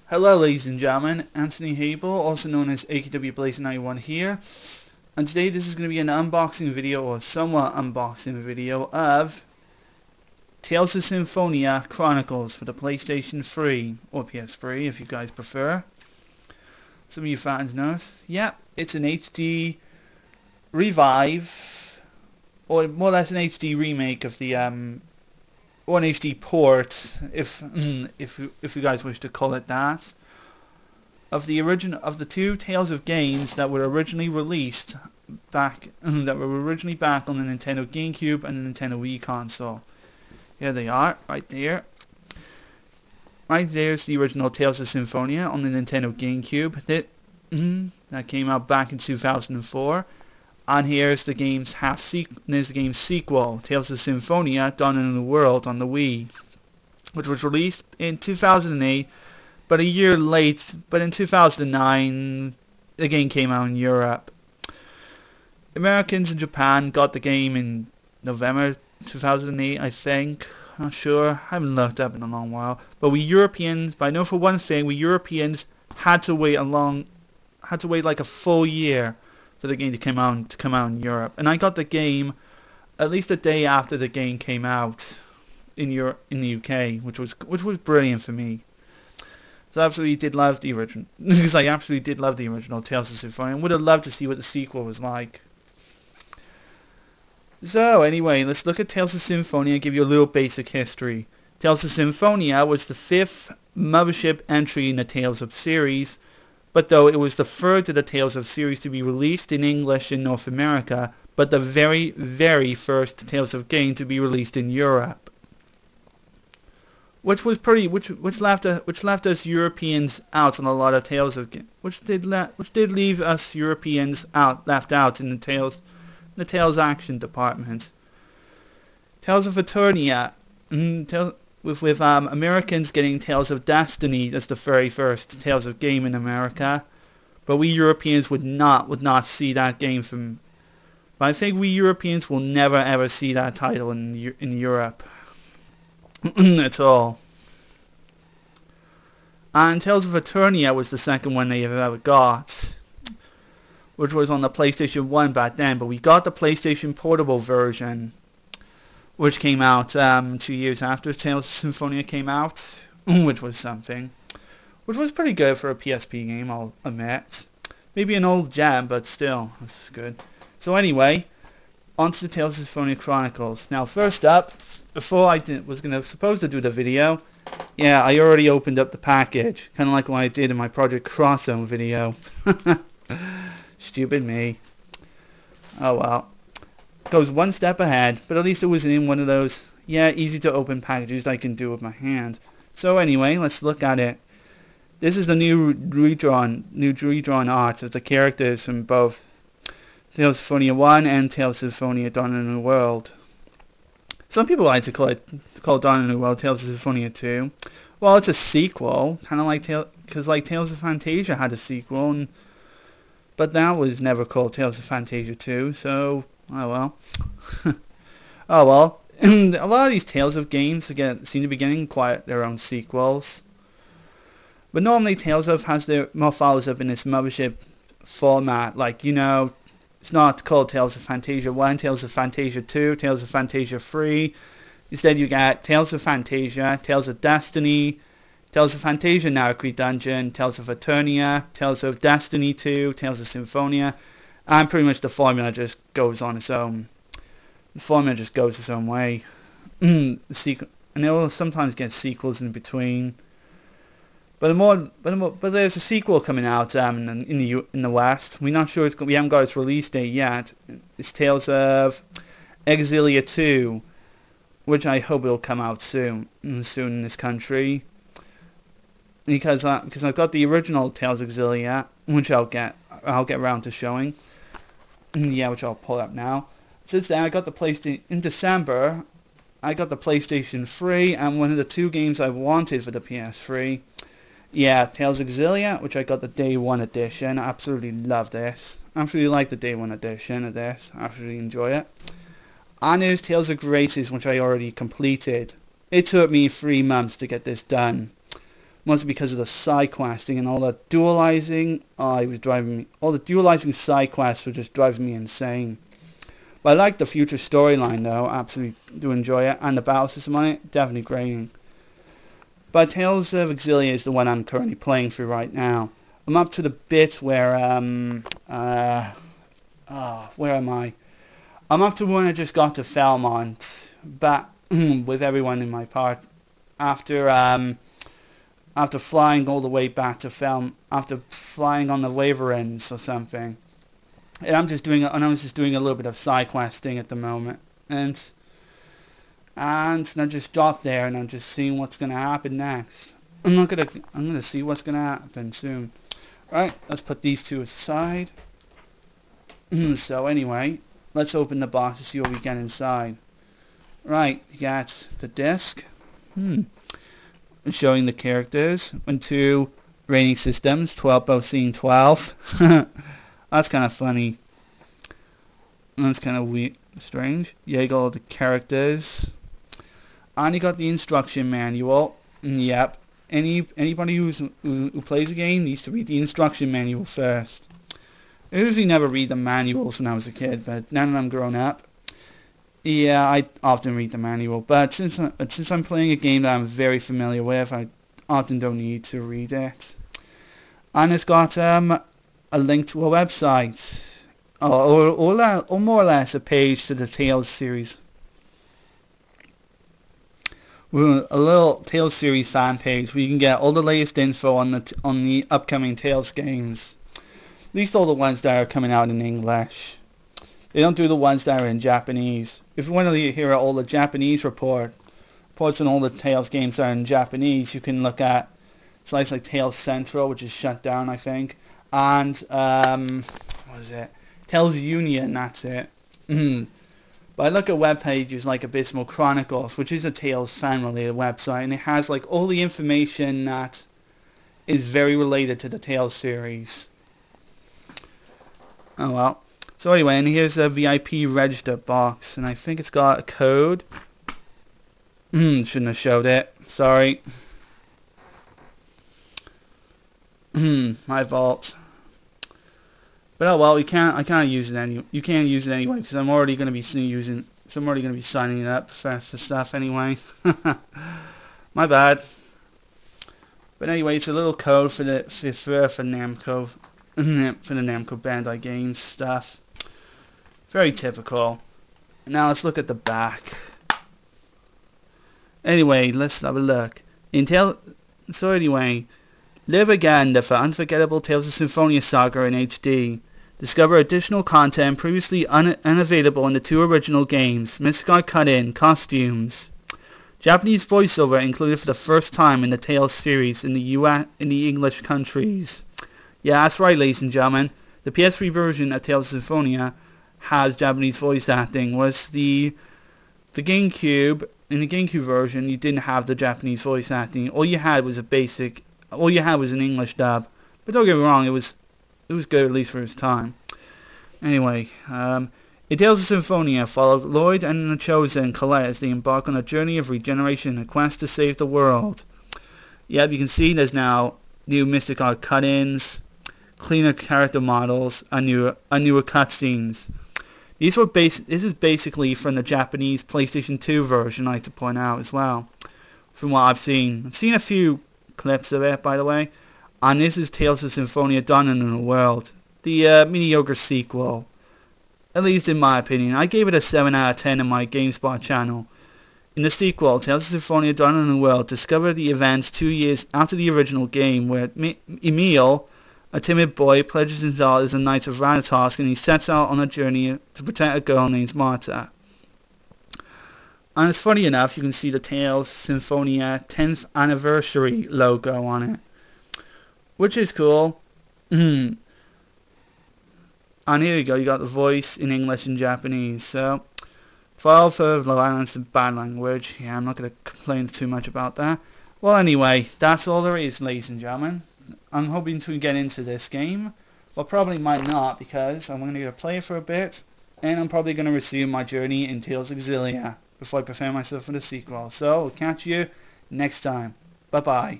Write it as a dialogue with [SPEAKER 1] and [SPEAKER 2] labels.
[SPEAKER 1] Hello ladies and gentlemen, Anthony Hable, also known as AKW Blazer 91 here, and today this is going to be an unboxing video, or somewhat unboxing video, of Tales of Symphonia Chronicles for the PlayStation 3, or PS3 if you guys prefer. Some of you fans know. Yep, it's an HD revive, or more or less an HD remake of the or an HD port, if if you guys wish to call it that, of the two Tales of games that were originally released back on the Nintendo GameCube and the Nintendo Wii console. Here they are, right there. Right there's the original Tales of Symphonia on the Nintendo GameCube. That came out back in 2004. And here's the game's sequel, Tales of Symphonia Dawn in the World on the Wii, which was released in 2008, but a year late. But in 2009, the game came out in Europe. Americans in Japan got the game in November 2008, I think. Not sure. I haven't looked up in a long while. But we Europeans, but I know for one thing, we Europeans had to wait like a full year for the game to come out in Europe, and I got the game at least a day after the game came out in the UK, which was brilliant for me. So I absolutely did love the original, because I absolutely did love the original Tales of Symphonia, and would have loved to see what the sequel was like. So anyway, let's look at Tales of Symphonia and give you a little basic history. Tales of Symphonia was the 5th mothership entry in the Tales of series, but though it was the third of the Tales of series to be released in English in North America, but the very, very first Tales of game to be released in Europe, which left us Europeans out on a lot of Tales of games, which did leave us Europeans left out in the Tales action department. Tales of Eternia, with Americans getting Tales of Destiny as the very first Tales of game in America, but we Europeans would not see that game from. But I think we Europeans will never ever see that title in Europe at all. And Tales of Eternia was the second one they ever got, which was on the PlayStation 1 back then. But we got the PlayStation Portable version, which came out 2 years after Tales of Symphonia came out, which was something. Which was pretty good for a PSP game, I'll admit. Maybe an old gem, but still, this is good. So anyway, on to the Tales of Symphonia Chronicles. Now first up, before I was supposed to do the video, yeah, I already opened up the package. Kind of like what I did in my Project Cross Zone video. Stupid me. Oh well. Goes one step ahead, but at least it wasn't in one of those, easy to open packages I can do with my hand. So anyway, let's look at it. This is the new redrawn art of the characters from both Tales of Symphonia 1 and Tales of Symphonia Dawn in the World. Some people like to call Dawn in the World Tales of Symphonia 2. Well, it's a sequel, kind of like Tales of Fantasia had a sequel, but that was never called Tales of Fantasia 2, so oh well. Oh well. A lot of these Tales of games seem to be getting quite their own sequels. But normally Tales of more follows up in this mothership format. Like, it's not called Tales of Fantasia 1, Tales of Fantasia 2, Tales of Fantasia 3. Instead you got Tales of Fantasia, Tales of Destiny, Tales of Fantasia Narcotic Dungeon, Tales of Eternia, Tales of Destiny 2, Tales of Symphonia. And pretty much the formula just goes on its own. The formula just goes its own way. And they will sometimes get sequels in between. But there's a sequel coming out in the West. We're not sure we haven't got its release date yet. It's Tales of Exilia 2, which I hope will come out soon in this country. Because I've got the original Tales of Exilia, which I'll get around to showing. Yeah, which I'll pull up now. Since then, I got the PlayStation in December. I got the PlayStation 3, and one of the two games I wanted for the PS3. Yeah, Tales of Exilia, which I got the Day 1 edition. I absolutely love this. I absolutely like the Day 1 edition of this. I absolutely enjoy it. And there's Tales of Graces, which I already completed. It took me 3 months to get this done. Mostly because of the side questing and all the dualizing. Oh, it was driving me. All the dualizing side quests were just driving me insane. But I like the future storyline though. Absolutely do enjoy it, and the battle system on it, definitely great. But Tales of Exilia is the one I'm currently playing through right now. I'm up to the bit where where am I? I'm up to when I just got to Falmont, but with everyone in my part. After flying all the way back to after flying on the Waverins or something. And I'm just doing a little bit of side questing at the moment, and I just dropped there, and I'm just seeing what's gonna happen next. I'm gonna see what's gonna happen soon. Right, let's put these two aside. So anyway, let's open the box to see what we get inside. Right, you got the disc. Showing the characters. 1, 2 rating systems. 12 both scene 12. That's kind of funny. That's kind of weird, strange. Yeah, you got all the characters. And you got the instruction manual. Yep. Anybody who plays a game needs to read the instruction manual first. I usually never read the manuals when I was a kid, but now that I'm grown up, yeah, I often read the manual. But since I'm playing a game that I'm very familiar with, I often don't need to read it. And it's got a link to a website, or more or less a page to the Tales series. A little Tales series fan page where you can get all the latest info on the upcoming Tales games. At least all the ones that are coming out in English. They don't do the ones that are in Japanese. If you want to hear all the Japanese reports on all the Tales games that are in Japanese, you can look at sites like Tales Central, which is shut down, I think, and what is it? Tales Union. That's it. But I look at web pages like Abysmal Chronicles, which is a Tales fan-related website, and it has like all the information that is very related to the Tales series. Oh well. So anyway, and here's a VIP register box, and I think it's got a code. Shouldn't have showed it. Sorry. My fault. But oh well, I can't use it anyway. You can't use it anyway because I'm already going to be signing it up for stuff anyway. My bad. But anyway, it's a little code for Namco, for the Namco Bandai Games stuff. Very typical. Now let's look at the back. Anyway, let's have a look. So anyway, live again the unforgettable Tales of Symphonia Saga in HD. Discover additional content previously unavailable in the 2 original games. Mystical cut-in, costumes. Japanese voiceover included for the first time in the Tales series in the English countries. Yeah, that's right, ladies and gentlemen. The PS3 version of Tales of Symphonia has Japanese voice acting, whereas the GameCube, in the GameCube version, you didn't have the Japanese voice acting. All you had was an English dub. But don't get me wrong, it was good, at least for its time. Anyway, in Tales of Symphonia, follow Lloyd and the Chosen Colette as they embark on a journey of regeneration and a quest to save the world. Yep, you can see there's now new mystic art cut-ins, cleaner character models, and newer cutscenes. This is basically from the Japanese PlayStation 2 version, I like to point out as well. From what I've seen. I've seen a few clips of it, by the way. And this is Tales of Symphonia Done in a World. The mediocre sequel. At least in my opinion. I gave it a 7 out of 10 on my GameSpot channel. In the sequel, Tales of Symphonia Done in a World, discover the events 2 years after the original game, where Emil, a timid boy, pledges himself as a knight of Ratatosk, and he sets out on a journey to protect a girl named Marta. And it's funny enough, you can see the Tales Symphonia 10th anniversary logo on it, which is cool. And here you go, you got the voice in English and Japanese. So, file for violence and bad language. Yeah, I'm not going to complain too much about that. Well, anyway, that's all there is, ladies and gentlemen. I'm hoping to get into this game, but probably might not, because I'm going to play it for a bit, and I'm probably going to resume my journey in Tales of Exilia before I prepare myself for the sequel. So, I'll catch you next time. Bye-bye.